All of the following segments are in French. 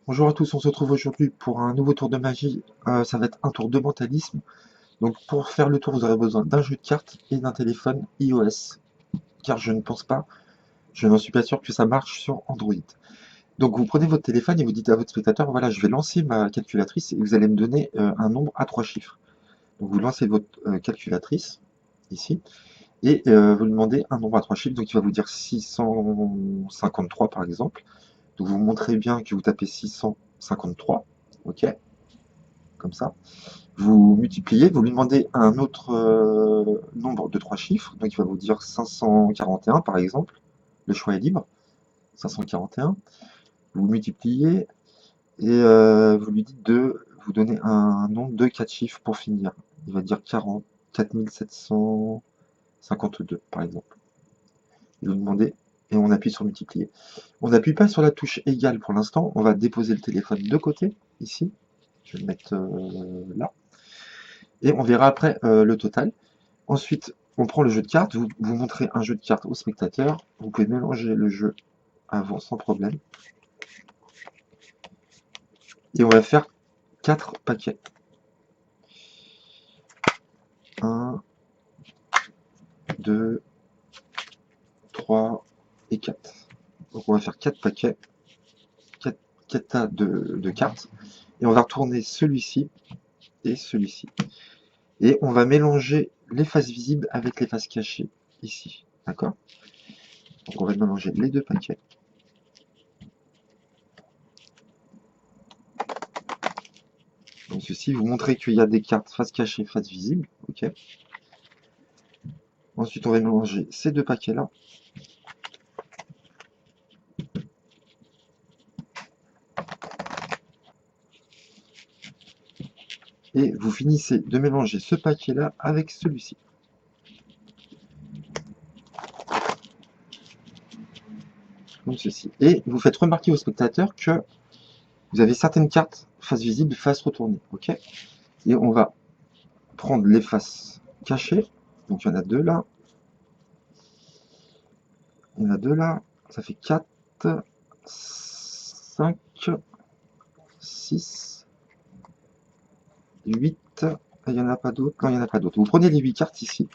Bonjour à tous, on se retrouve aujourd'hui pour un nouveau tour de magie. Ça va être un tour de mentalisme. Donc pour faire le tour, vous aurez besoin d'un jeu de cartes et d'un téléphone iOS. Car je ne pense pas, je n'en suis pas sûr que ça marche sur Android. Donc vous prenez votre téléphone et vous dites à votre spectateur, voilà, je vais lancer ma calculatrice et vous allez me donner un nombre à 3 chiffres. Donc vous lancez votre calculatrice, ici, et vous lui demandez un nombre à 3 chiffres. Donc il va vous dire 653 par exemple. Donc vous montrez bien que vous tapez 653, ok, comme ça. Vous multipliez, vous lui demandez un autre nombre de 3 chiffres, donc il va vous dire 541 par exemple, le choix est libre, 541, vous multipliez et vous lui dites de vous donner un nombre de 4 chiffres pour finir. Il va dire 44 752 par exemple. Et vous demandez, et on appuie sur multiplier. On n'appuie pas sur la touche égale pour l'instant, on va déposer le téléphone de côté, ici, je vais le mettre là, et on verra après le total. Ensuite, on prend le jeu de cartes, vous montrez un jeu de cartes au spectateur, vous pouvez mélanger le jeu avant sans problème, et on va faire 4 paquets. 1, 2, 3 et 4. Donc on va faire 4 paquets, 4 tas de cartes, et on va retourner celui-ci et celui-ci. Et on va mélanger les faces visibles avec les faces cachées, ici. D'accord? Donc on va mélanger les deux paquets. Donc ceci, vous montrez qu'il y a des cartes face cachée, face visible. Ok. Ensuite, on va mélanger ces deux paquets-là. Et vous finissez de mélanger ce paquet-là avec celui-ci. Donc ceci. Et vous faites remarquer au spectateur que vous avez certaines cartes face visible, face retournée. Ok. Et on va prendre les faces cachées. Donc il y en a deux là. Il y en a deux là. Ça fait 4, 5, 6, 8. Il n'y en a pas d'autres. Non, il n'y en a pas d'autres. Vous prenez les 8 cartes ici.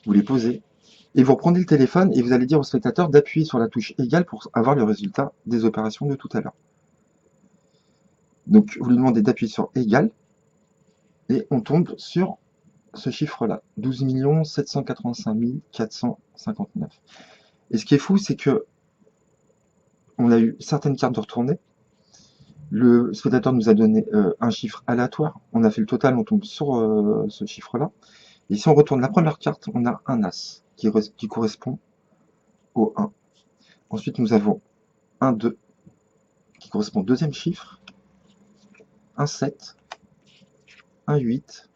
Vous les posez. Et vous reprenez le téléphone et vous allez dire au spectateur d'appuyer sur la touche égale pour avoir le résultat des opérations de tout à l'heure. Donc vous lui demandez d'appuyer sur égal et on tombe sur ce chiffre-là, 12 785 459. Et ce qui est fou, c'est que on a eu certaines cartes de retournée. Le spectateur nous a donné un chiffre aléatoire. On a fait le total, on tombe sur ce chiffre-là. Et si on retourne la première carte, on a un As qui correspond au 1. Ensuite, nous avons un 2 qui correspond au deuxième chiffre, un 7, un 8,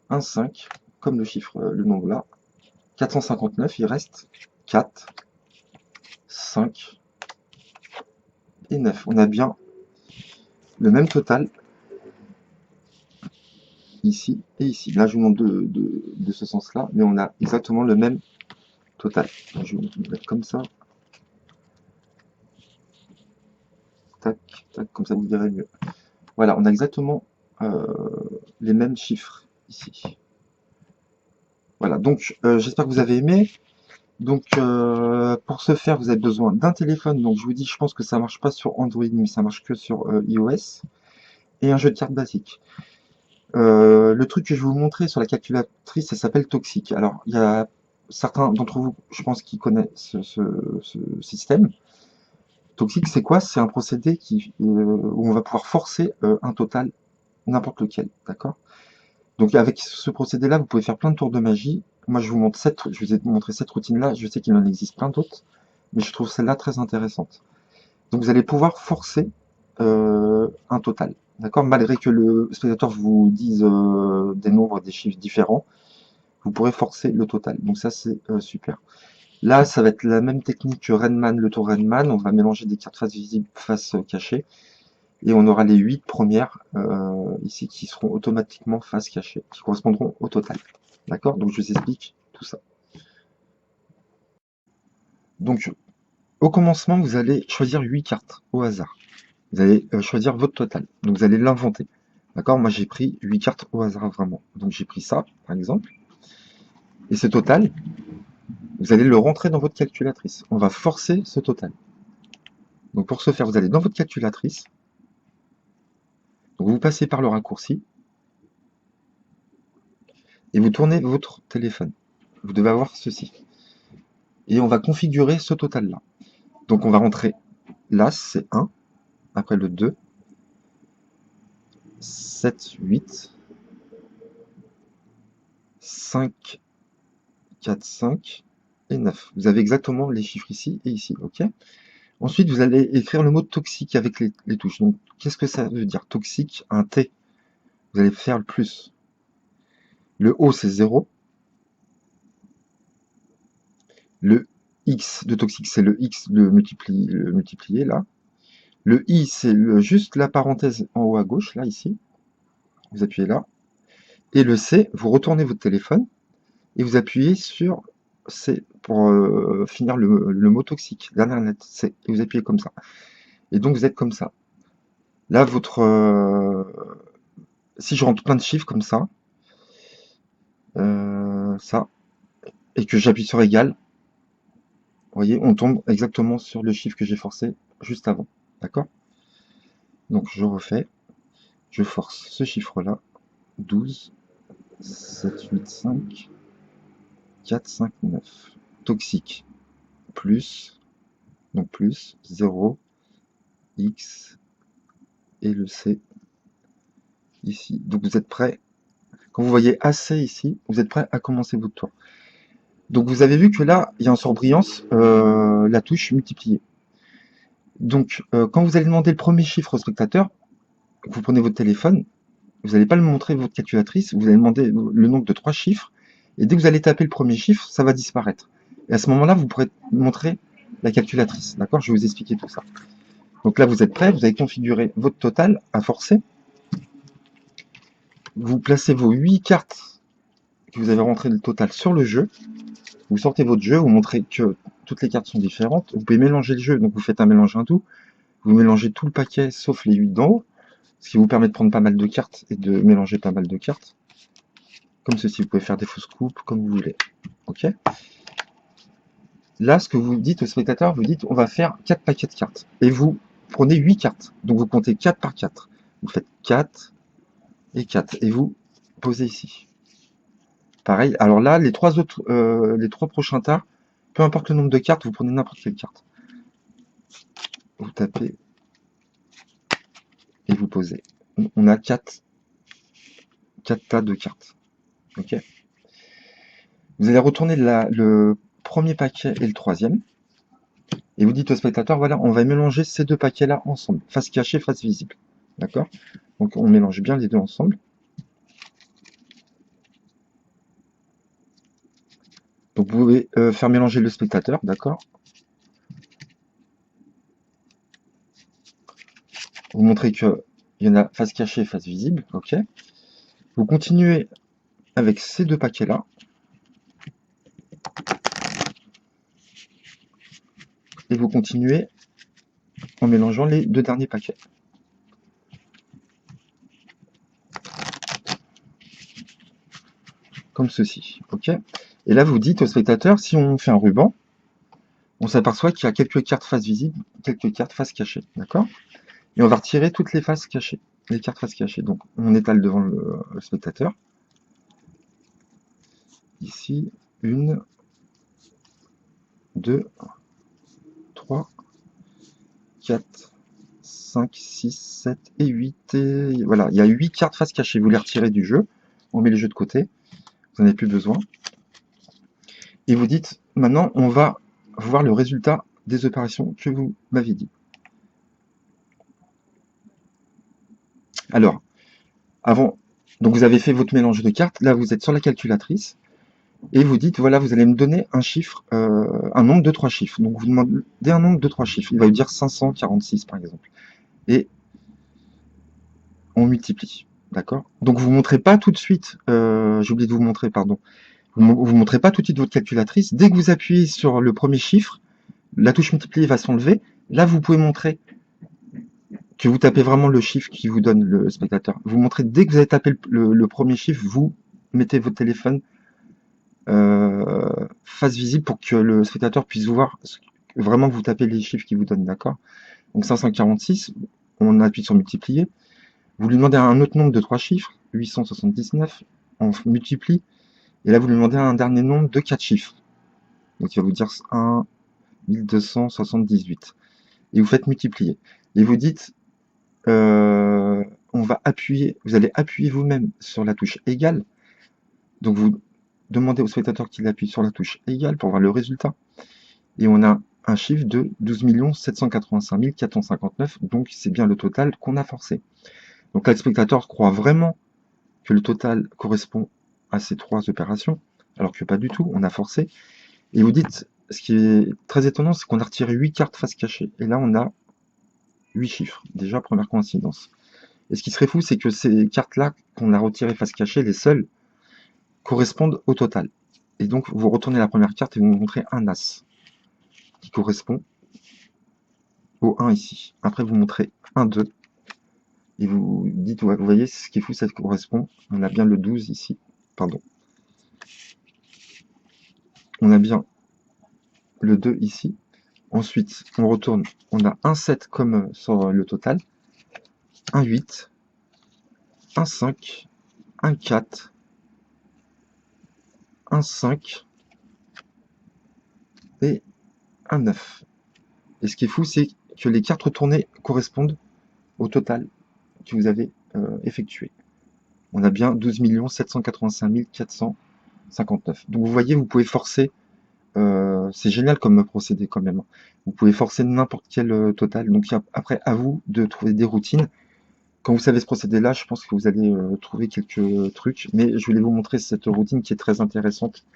un 5, comme le chiffre, le nombre là, 459, il reste 4, 5 et 9. On a bien le même total ici et ici. Là, je vous montre de ce sens-là, mais on a exactement le même total. Donc, je vais le mettre comme ça. Tac, tac, comme ça vous verrez mieux. Voilà, on a exactement les mêmes chiffres ici. Voilà, donc j'espère que vous avez aimé. Donc pour ce faire, vous avez besoin d'un téléphone. Donc je vous dis, je pense que ça marche pas sur Android, mais ça marche que sur iOS. Et un jeu de cartes basique. Le truc que je vais vous montrer sur la calculatrice, ça s'appelle Toxic. Alors, il y a certains d'entre vous, je pense, qui connaissent ce système. Toxic, c'est quoi? C'est un procédé où on va pouvoir forcer un total, n'importe lequel, d'accord? Donc avec ce procédé-là, vous pouvez faire plein de tours de magie. Moi, je vous ai montré cette routine-là. Je sais qu'il en existe plein d'autres, mais je trouve celle-là très intéressante. Donc vous allez pouvoir forcer un total, d'accord? Malgré que le spectateur vous dise des nombres, des chiffres différents, vous pourrez forcer le total. Donc ça, c'est super. Là, ça va être la même technique que Renman, le tour Renman. On va mélanger des cartes face visible, face cachée. Et on aura les 8 premières ici qui seront automatiquement face cachée, qui correspondront au total. D'accord? Donc je vous explique tout ça. Donc Au commencement, vous allez choisir 8 cartes au hasard. Vous allez choisir votre total. Donc vous allez l'inventer. D'accord? Moi j'ai pris 8 cartes au hasard vraiment. Donc j'ai pris ça, par exemple. Et ce total, vous allez le rentrer dans votre calculatrice. On va forcer ce total. Donc pour ce faire, vous allez dans votre calculatrice. Donc vous passez par le raccourci. Et vous tournez votre téléphone. Vous devez avoir ceci. Et on va configurer ce total-là. Donc on va rentrer l'As, c'est 1. Après le 2, 7, 8, 5, 4, 5 et 9. Vous avez exactement les chiffres ici et ici, ok? Ensuite, vous allez écrire le mot toxique avec les touches. Donc, qu'est-ce que ça veut dire? Toxique, un T. Vous allez faire le plus. Le O, c'est 0. Le X de toxique, c'est le X le multiplié, là. Le I, c'est juste la parenthèse en haut à gauche, là, ici. Vous appuyez là. Et le C, vous retournez votre téléphone et vous appuyez sur C pour finir le mot toxique. Dernière lettre C. Et vous appuyez comme ça. Et donc, vous êtes comme ça. Là, si je rentre plein de chiffres comme ça, ça, et que j'appuie sur égal, vous voyez, on tombe exactement sur le chiffre que j'ai forcé juste avant. D'accord? Donc, je refais. Je force ce chiffre-là. 12, 7, 8, 5, 4, 5, 9. Toxique. Plus, donc plus, 0, X, et le C, ici. Donc, vous êtes prêts. Quand vous voyez AC ici, vous êtes prêts à commencer votre tour. Donc, vous avez vu que là, il y a en surbrillance la touche multiplier. Donc, quand vous allez demander le premier chiffre au spectateur, vous prenez votre téléphone, vous n'allez pas le montrer votre calculatrice, vous allez demander le nombre de 3 chiffres, et dès que vous allez taper le premier chiffre, ça va disparaître. Et à ce moment-là, vous pourrez montrer la calculatrice. D'accord? Je vais vous expliquer tout ça. Donc là, vous êtes prêts, vous avez configuré votre total à forcer. Vous placez vos 8 cartes que vous avez rentrées le total sur le jeu. Vous sortez votre jeu, vous montrez que toutes les cartes sont différentes. Vous pouvez mélanger le jeu, donc vous faites un mélange hindou. Vous mélangez tout le paquet sauf les 8 d'en haut, ce qui vous permet de prendre pas mal de cartes et de mélanger pas mal de cartes. Comme ceci, vous pouvez faire des fausses coupes, comme vous voulez. Ok? Là, ce que vous dites au spectateur, vous dites on va faire 4 paquets de cartes. Et vous prenez 8 cartes. Donc vous comptez 4 par 4. Vous faites 4 et 4. Et vous posez ici. Pareil. Alors là, les trois prochains tas, peu importe le nombre de cartes, vous prenez n'importe quelle carte. Vous tapez et vous posez. On a 4 tas de cartes. Ok? Vous allez retourner le premier paquet et le troisième. Et vous dites au spectateur, voilà, on va mélanger ces deux paquets-là ensemble. Face cachée, face visible. D'accord? Donc on mélange bien les deux ensemble. Donc vous pouvez faire mélanger le spectateur, d'accord? Vous montrez qu'il y en a face cachée et face visible, ok? Vous continuez avec ces deux paquets-là. Et vous continuez en mélangeant les deux derniers paquets. Comme ceci, ok? Et là, vous dites au spectateur, si on fait un ruban, on s'aperçoit qu'il y a quelques cartes face visible, quelques cartes face cachée, d'accord? Et on va retirer toutes les faces cachées, les cartes face cachées. Donc, on étale devant le spectateur. Ici, 1, 2, 3, 4, 5, 6, 7 et 8. Et voilà, il y a 8 cartes face cachée. Vous les retirez du jeu. On met les jeux de côté. Vous n'en avez plus besoin. Et vous dites, maintenant, on va voir le résultat des opérations que vous m'avez dit. Alors, avant, donc vous avez fait votre mélange de cartes. Là, vous êtes sur la calculatrice. Et vous dites, voilà, vous allez me donner un chiffre, un nombre de 3 chiffres. Donc vous demandez un nombre de 3 chiffres. Il va vous dire 546, par exemple. Et on multiplie. D'accord? Donc vous ne montrez pas tout de suite, j'ai oublié de vous montrer, pardon. Vous ne montrez pas tout de suite votre calculatrice. Dès que vous appuyez sur le premier chiffre, la touche multiplier va s'enlever. Là, vous pouvez montrer que vous tapez vraiment le chiffre qui vous donne le spectateur. Vous montrez, dès que vous avez tapé le premier chiffre, vous mettez votre téléphone face visible pour que le spectateur puisse voir vraiment vous tapez les chiffres qui vous donnent, d'accord? Donc 546, on appuie sur multiplier. Vous lui demandez un autre nombre de 3 chiffres, 879, on multiplie. Et là, vous lui demandez un dernier nombre de 4 chiffres. Donc il va vous dire 1 1278. Et vous faites multiplier. Et vous dites, on va appuyer, vous allez appuyer vous-même sur la touche égale. Donc vous demandez au spectateur qu'il appuie sur la touche égale pour voir le résultat. Et on a un chiffre de 12 785 459, donc c'est bien le total qu'on a forcé. Donc là, le spectateur croit vraiment que le total correspond à ces 3 opérations, alors que pas du tout, on a forcé. Et vous dites, ce qui est très étonnant, c'est qu'on a retiré 8 cartes face cachée. Et là, on a 8 chiffres. Déjà, première coïncidence. Et ce qui serait fou, c'est que ces cartes-là, qu'on a retirées face cachée, les seules, correspondent au total. Et donc, vous retournez la première carte et vous montrez un As, qui correspond au 1 ici. Après, vous montrez 1, 2, et vous dites, ouais, vous voyez, ce qui est fou, ça correspond. On a bien le 12 ici. Pardon. On a bien le 2 ici. Ensuite, on retourne. On a un 7 comme sur le total. Un 8. Un 5. Un 4. Un 5. Et un 9. Et ce qui est fou, c'est que les cartes retournées correspondent au total que vous avez effectué. On a bien 12 785 459. Donc vous voyez, vous pouvez forcer. C'est génial comme procédé quand même. Vous pouvez forcer n'importe quel total. Donc après, à vous de trouver des routines. Quand vous savez ce procédé-là, je pense que vous allez trouver quelques trucs. Mais je voulais vous montrer cette routine qui est très intéressante.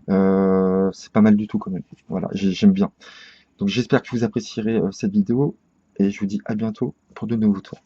C'est pas mal du tout quand même. Voilà, j'aime bien. Donc j'espère que vous apprécierez cette vidéo. Et je vous dis à bientôt pour de nouveaux tours.